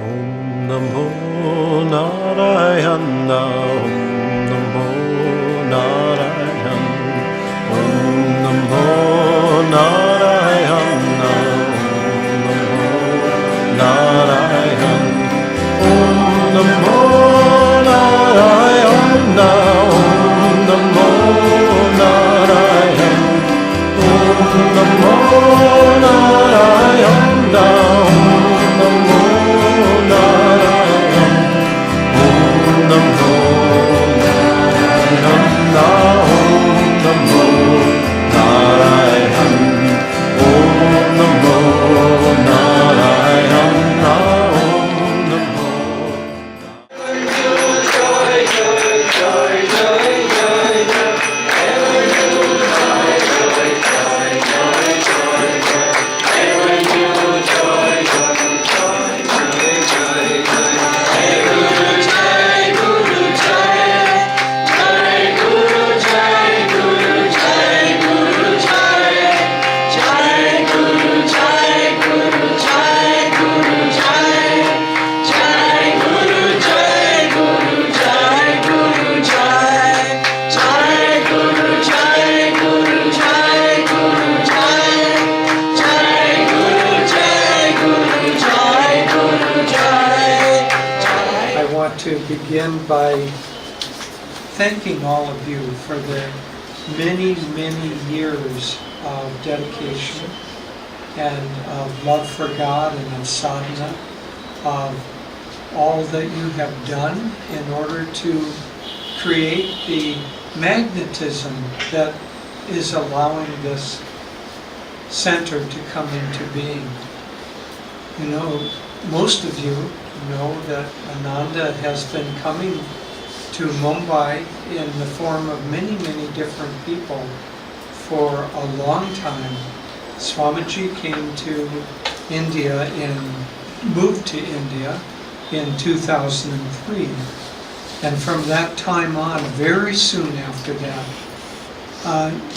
Om Namo Narayana, Om Namo Narayana, Om Namo Narayana, Om Namo Narayana, Om Namo Narayana, Om Namo Narayana, Om Namo To begin by thanking all of you for the many, many years of dedication and of love for God and of sadhana, of all that you have done in order to create the magnetism that is allowing this center to come into being. You know, most of you know that Ananda has been coming to Mumbai in the form of many, many different people for a long time. Swamiji came to India moved to India in 2003. And from that time on, very soon after that,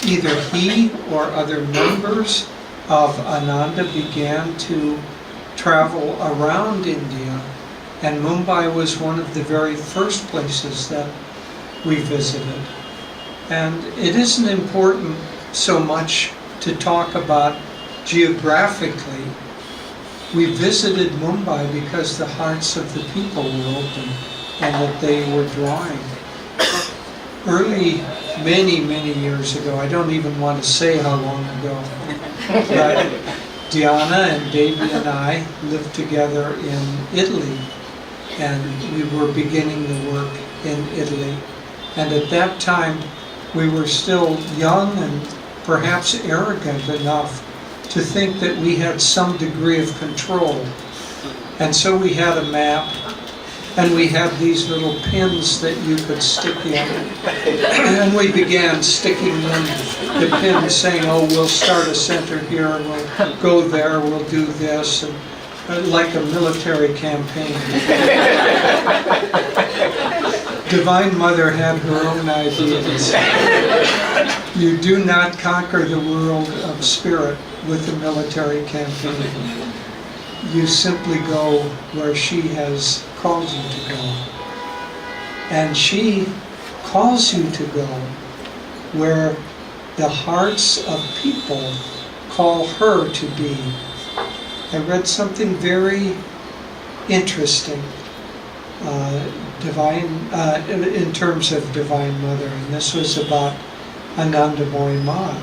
either he or other members of Ananda began to travel around India, and Mumbai was one of the very first places that we visited. And it isn't important so much to talk about geographically. We visited Mumbai because the hearts of the people were open and that they were drawing. Early, many, many years ago, I don't even want to say how long ago, but Diana and Devi and I lived together in Italy, and we were beginning the work in Italy. And at that time, we were still young and perhaps arrogant enough to think that we had some degree of control. And so we had a map, and we had these little pins that you could stick in. And we began sticking in the pins, saying, oh, we'll start a center here, and we'll go there, we'll do this, and like a military campaign. Divine Mother had her own ideas. You do not conquer the world of spirit with a military campaign. You simply go where she has called you to go. And she calls you to go where the hearts of people call her to be. I read something very interesting in terms of Divine Mother, and this was about Ananda Mumbai.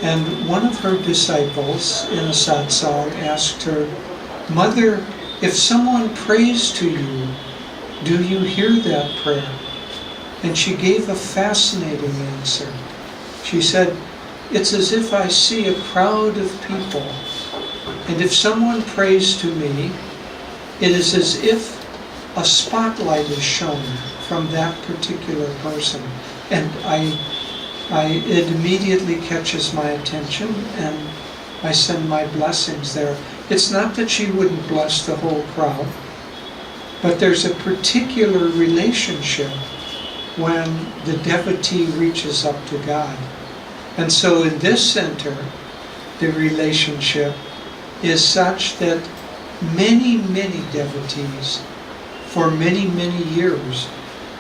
And one of her disciples in a satsang asked her, Mother, if someone prays to you, do you hear that prayer? And she gave a fascinating answer. She said, it's as if I see a crowd of people, and if someone prays to me, it is as if a spotlight is shown from that particular person, and it immediately catches my attention, and I send my blessings there. It's not that she wouldn't bless the whole crowd, but there's a particular relationship when the devotee reaches up to God. And so in this center, the relationship is such that many, many devotees for many, many years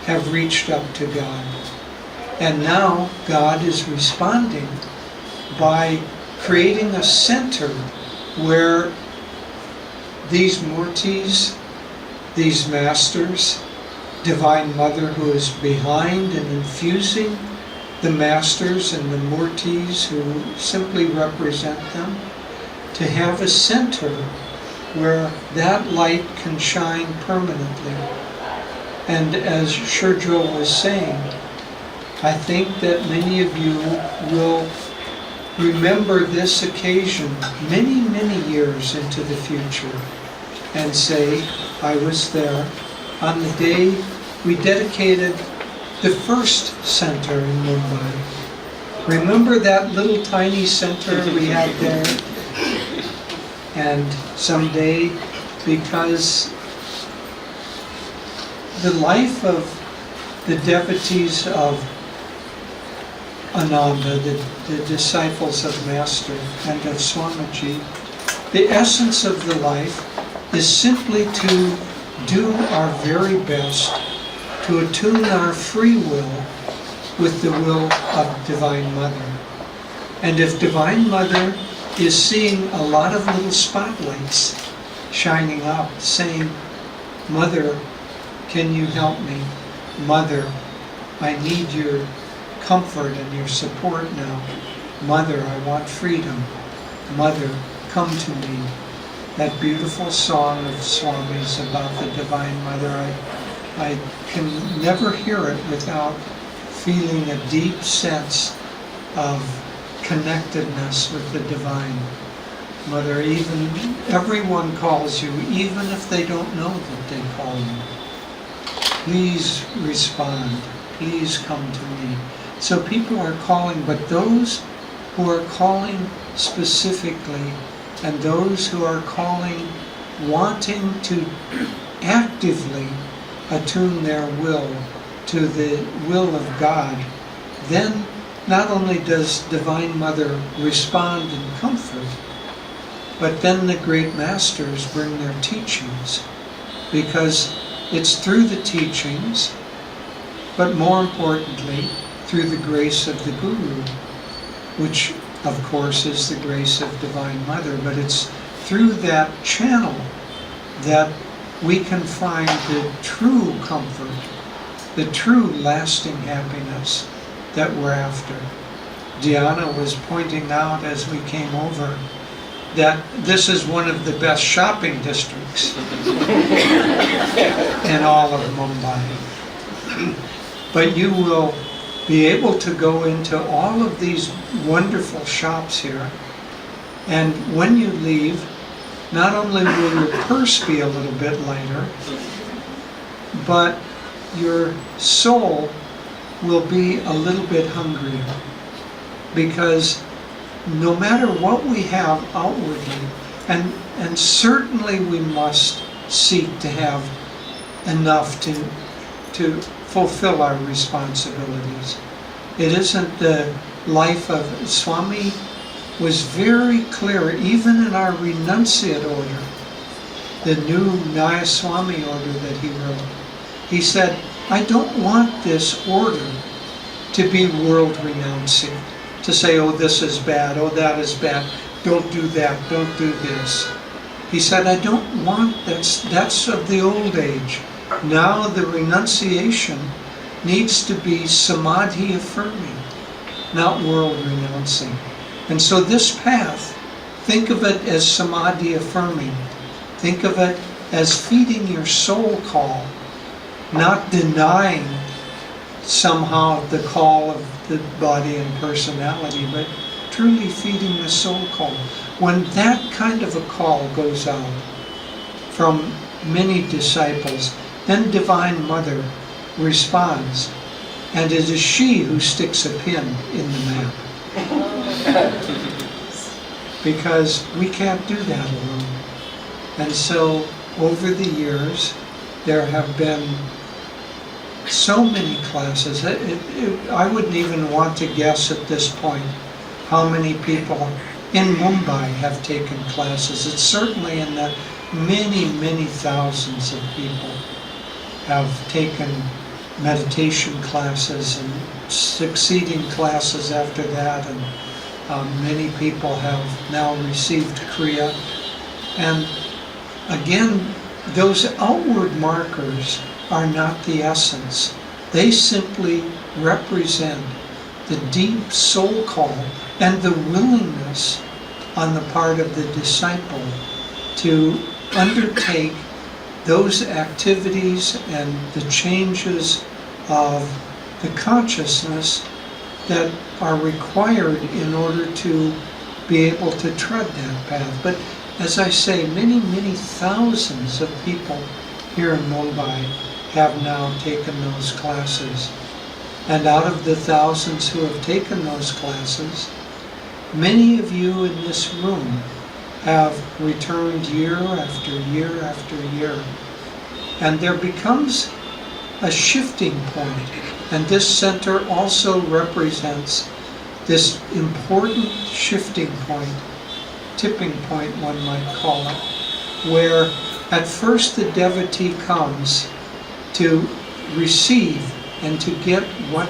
have reached up to God. And now God is responding by creating a center where these murtis, these masters, Divine Mother who is behind and infusing the masters and the murtis who simply represent them, to have a center where that light can shine permanently. And as Shurjo was saying, I think that many of you will remember this occasion many, many years into the future and say, I was there on the day we dedicated the first center in Mumbai. Remember that little tiny center we had there? And someday, because the life of the devotees of Ananda, the disciples of Master and of Swamiji, the essence of the life is simply to do our very best to attune our free will with the will of Divine Mother. And if Divine Mother is seeing a lot of little spotlights shining up, saying, Mother, can you help me? Mother, I need your comfort and your support now. Mother, I want freedom. Mother, come to me. That beautiful song of Swami's about the Divine Mother, I can never hear it without feeling a deep sense of connectedness with the Divine Mother. Even everyone calls you, even if they don't know that they call you. Please respond. Please come to me. So people are calling, but those who are calling specifically, and those who are calling wanting to actively attune their will to the will of God, then not only does Divine Mother respond in comfort, but then the great masters bring their teachings, because it's through the teachings, but more importantly, through the grace of the Guru, which of course is the grace of Divine Mother, but it's through that channel that we can find the true comfort, the true lasting happiness that we're after. Diana was pointing out as we came over that this is one of the best shopping districts in all of Mumbai. But you will be able to go into all of these wonderful shops here, and when you leave, not only will your purse be a little bit lighter, but your soul will be a little bit hungrier, because no matter what we have outwardly, and certainly we must seek to have enough to fulfill our responsibilities. It isn't the life of Swami was very clear, even in our renunciate order, the new Nayaswami order that he wrote. He said, I don't want this order to be world renouncing, to say, oh, this is bad, oh, that is bad, don't do that, don't do this. He said, I don't want that's of the old age. Now the renunciation needs to be samadhi affirming, not world renouncing. And so this path, think of it as samadhi affirming. Think of it as feeding your soul call, not denying somehow the call of the body and personality, but truly feeding the soul call. When that kind of a call goes out from many disciples, then Divine Mother responds, and it is she who sticks a pin in the map. Because we can't do that alone. And so over the years there have been so many classes. I wouldn't even want to guess at this point how many people in Mumbai have taken classes. It's certainly in the many thousands of people have taken meditation classes and succeeding classes after that, and many people have now received Kriya. And again, those outward markers are not the essence. They simply represent the deep soul call and the willingness on the part of the disciple to undertake those activities and the changes of the consciousness that are required in order to be able to tread that path. But as I say, many thousands of people here in Mumbai have now taken those classes. And out of the thousands who have taken those classes, many of you in this room have returned year after year after year. And there becomes a shifting point. And this center also represents this important shifting point, tipping point one might call it, where at first the devotee comes to receive and to get what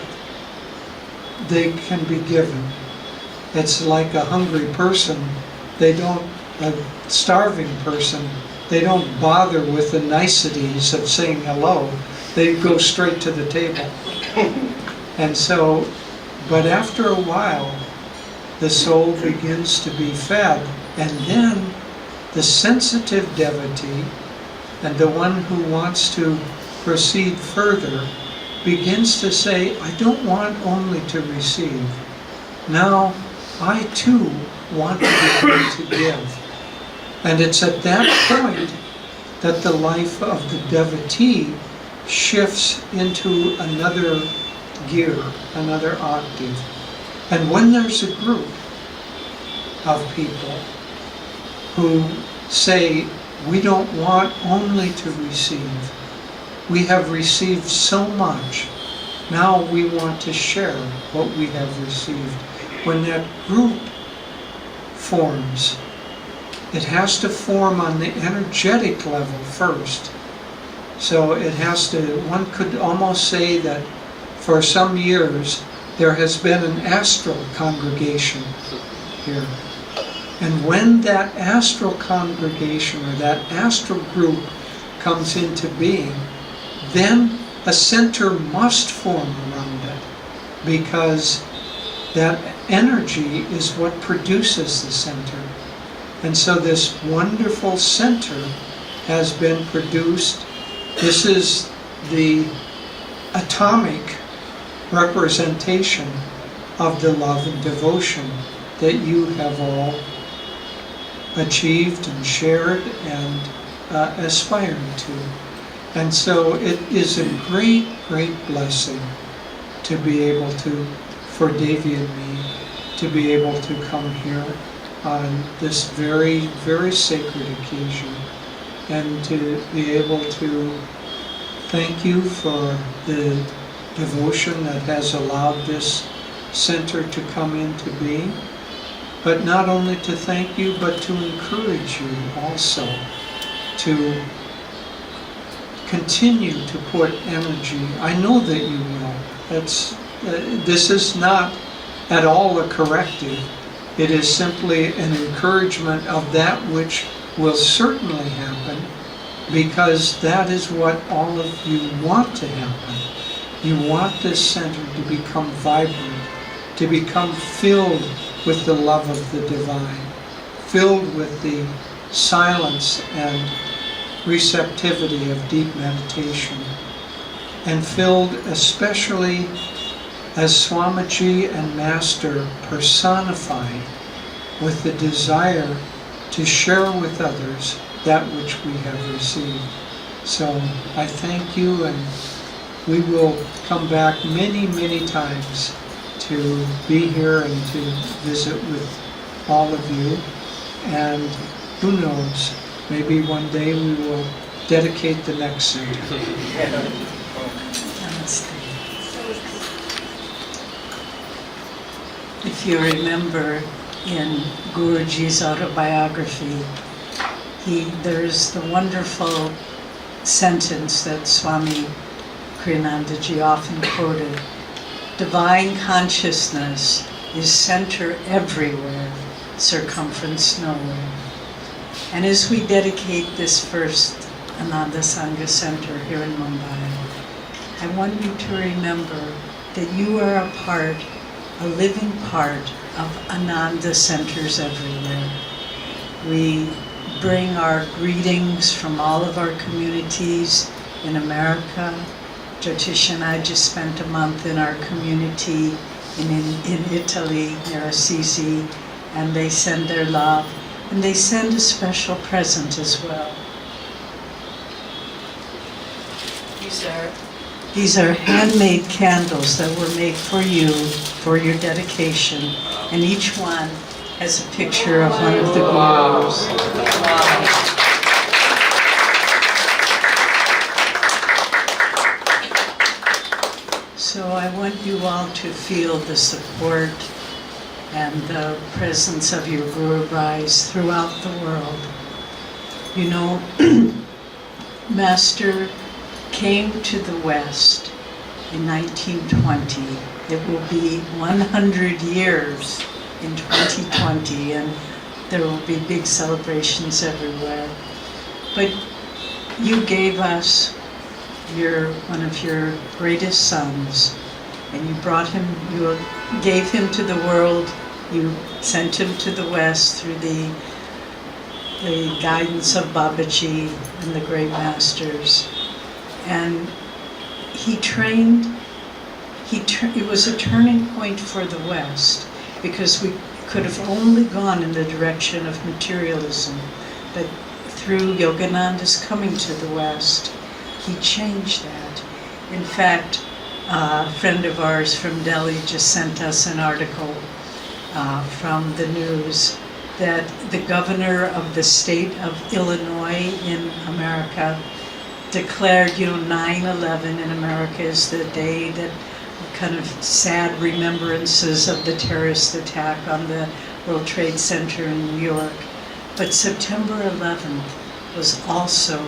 they can be given. It's like a hungry person. A starving person, they don't bother with the niceties of saying hello. They go straight to the table. And so, but after a while, the soul begins to be fed, and then the sensitive devotee and the one who wants to proceed further begins to say, I don't want only to receive. Now, I too want to be able to give. And it's at that point that the life of the devotee shifts into another gear, another octave. And when there's a group of people who say, we don't want only to receive, we have received so much, now we want to share what we have received. When that group forms, it has to form on the energetic level first. So it has to, one could almost say that for some years there has been an astral congregation here. And when that astral congregation or that astral group comes into being, then a center must form around it, because that energy is what produces the center. And so this wonderful center has been produced. This is the atomic representation of the love and devotion that you have all achieved and shared and aspired to. And so it is a great blessing to be able to, for Devi and me, to be able to come here on this very sacred occasion, and to be able to thank you for the devotion that has allowed this center to come into being, but not only to thank you, but to encourage you also to continue to put energy. I know that you will. This is not at all a corrective. It is simply an encouragement of that which will certainly happen, because that is what all of you want to happen. You want this center to become vibrant, to become filled with the love of the divine, filled with the silence and receptivity of deep meditation, and filled especially as Swamiji and Master personified with the desire to share with others that which we have received. So I thank you, and we will come back many times to be here and to visit with all of you. And who knows, maybe one day we will dedicate the next center. If you remember in Guruji's autobiography, There's the wonderful sentence that Swami Kriyanandaji often quoted: divine consciousness is center everywhere, circumference nowhere. And as we dedicate this first Ananda Sangha Center here in Mumbai, I want you to remember that you are a living part of Ananda centers everywhere. We bring our greetings from all of our communities in America. Jyotish and I just spent a month in our community in Italy, near Assisi, and they send their love. And they send a special present as well. These are handmade candles that were made for you, for your dedication, and each one has a picture of one of the gurus. So I want you all to feel the support and the presence of your Guru Bhais throughout the world. You know, Master came to the West in 1920. It will be 100 years in 2020, and there will be big celebrations everywhere. But you gave us one of your greatest sons, and you gave him to the world. You sent him to the West through the guidance of Babaji and the great masters. And it was a turning point for the West, because we could have only gone in the direction of materialism. But through Yogananda's coming to the West, he changed that. In fact, a friend of ours from Delhi just sent us an article from the news that the governor of the state of Illinois in America declared, 9/11 in America is the day that kind of sad remembrances of the terrorist attack on the World Trade Center in New York. But September 11th was also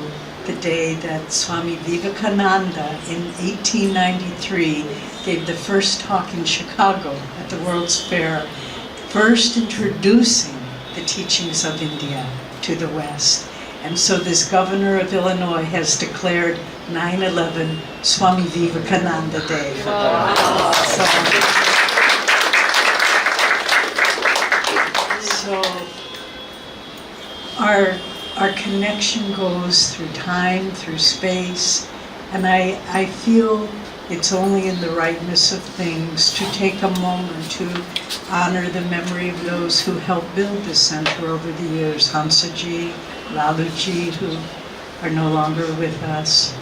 the day that Swami Vivekananda in 1893 gave the first talk in Chicago at the World's Fair, first introducing the teachings of India to the West. And so this governor of Illinois has declared 9/11 Swami Vivekananda Day. So our connection goes through time, through space, and I feel it's only in the rightness of things to take a moment to honor the memory of those who helped build this center over the years, Hansaji, Laluji, who are no longer with us,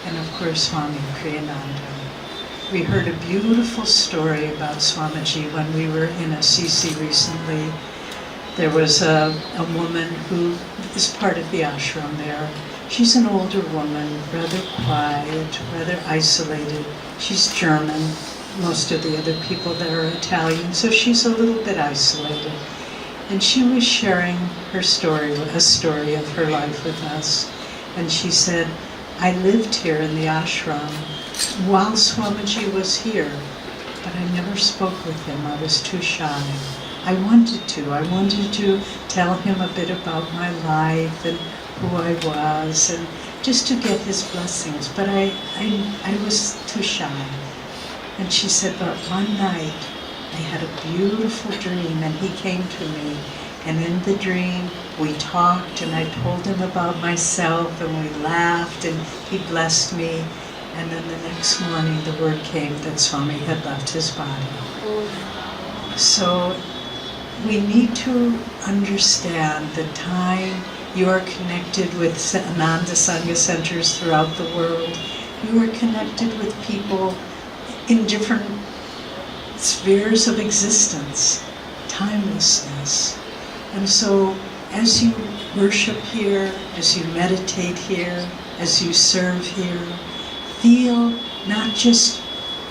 and of course Swami Kriyananda. We heard a beautiful story about Swamiji when we were in Assisi recently. There was a woman who is part of the ashram there. She's an older woman, rather quiet, rather isolated. She's German. Most of the other people there are Italian, so she's a little bit isolated. And she was sharing her story, a story of her life with us. And she said, I lived here in the ashram while Swamiji was here, but I never spoke with him. I was too shy. I wanted to tell him a bit about my life and who I was, and just to get his blessings, but I was too shy. And she said, but one night I had a beautiful dream, and he came to me, and in the dream we talked, and I told him about myself, and we laughed, and he blessed me, and then the next morning the word came that Swami had left his body. So we need to understand the time you are connected with Ananda Sangha centers throughout the world. You are connected with people in different spheres of existence, timelessness. And so as you worship here, as you meditate here, as you serve here, feel not just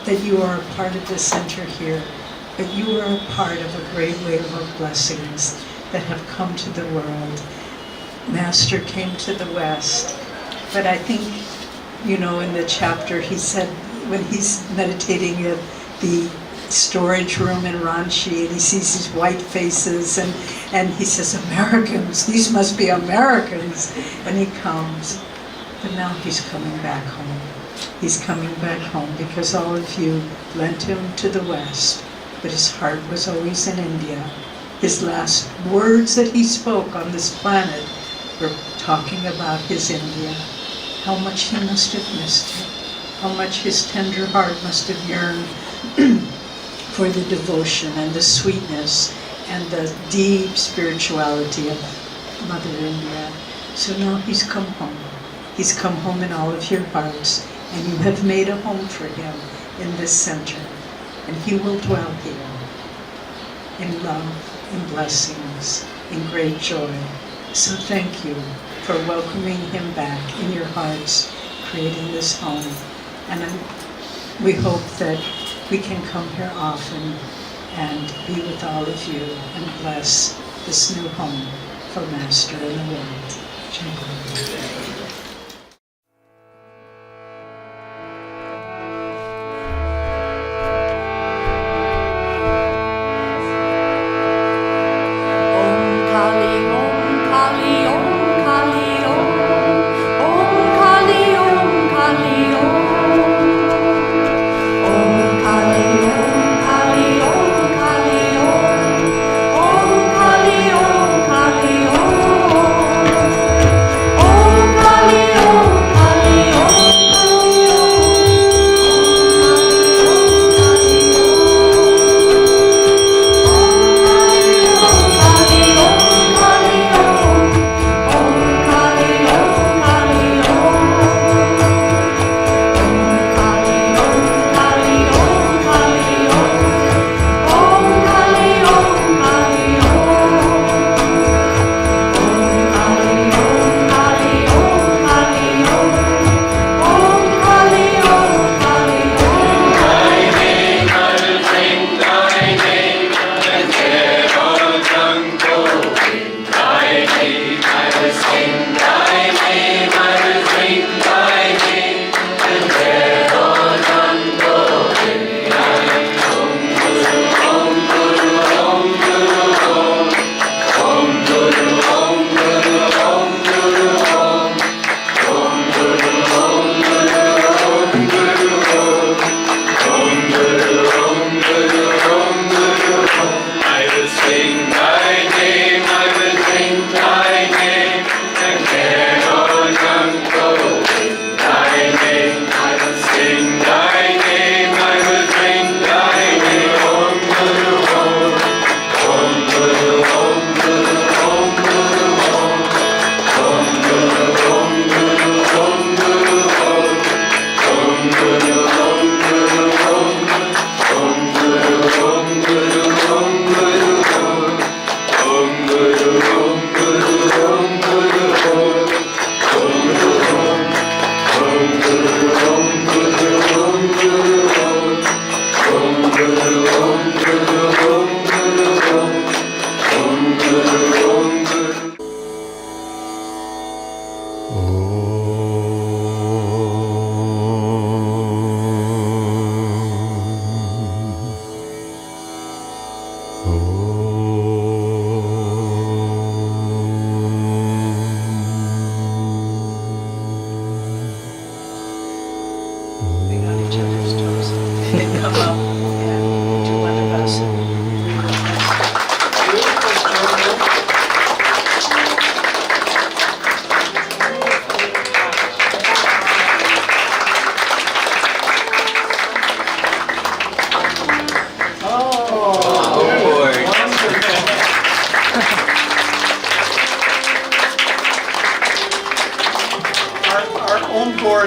that you are a part of the center here, but you are a part of a great wave of blessings that have come to the world. Master came to the West. But I think, you know, in the chapter he said, when he's meditating at the storage room in Ranchi, and he sees these white faces, and he says, Americans, these must be Americans. And he comes. But now he's coming back home. He's coming back home because all of you lent him to the West, but his heart was always in India. His last words that he spoke on this planet were talking about his India. How much he must have missed it. How much his tender heart must have yearned for the devotion and the sweetness and the deep spirituality of Mother India. So now he's come home. He's come home in all of your hearts, and you have made a home for him in this center. And he will dwell here in love, in blessings, in great joy. So thank you for welcoming him back in your hearts, creating this home. And we hope that we can come here often and be with all of you and bless this new home for Master in the world. Jai Guru.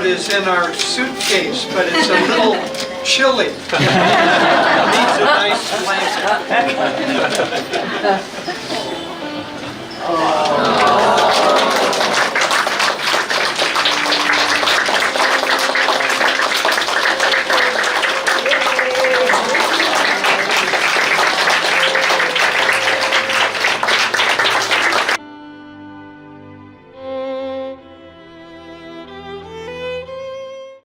Is in our suitcase, but it's a little chilly. Needs a nice blanket.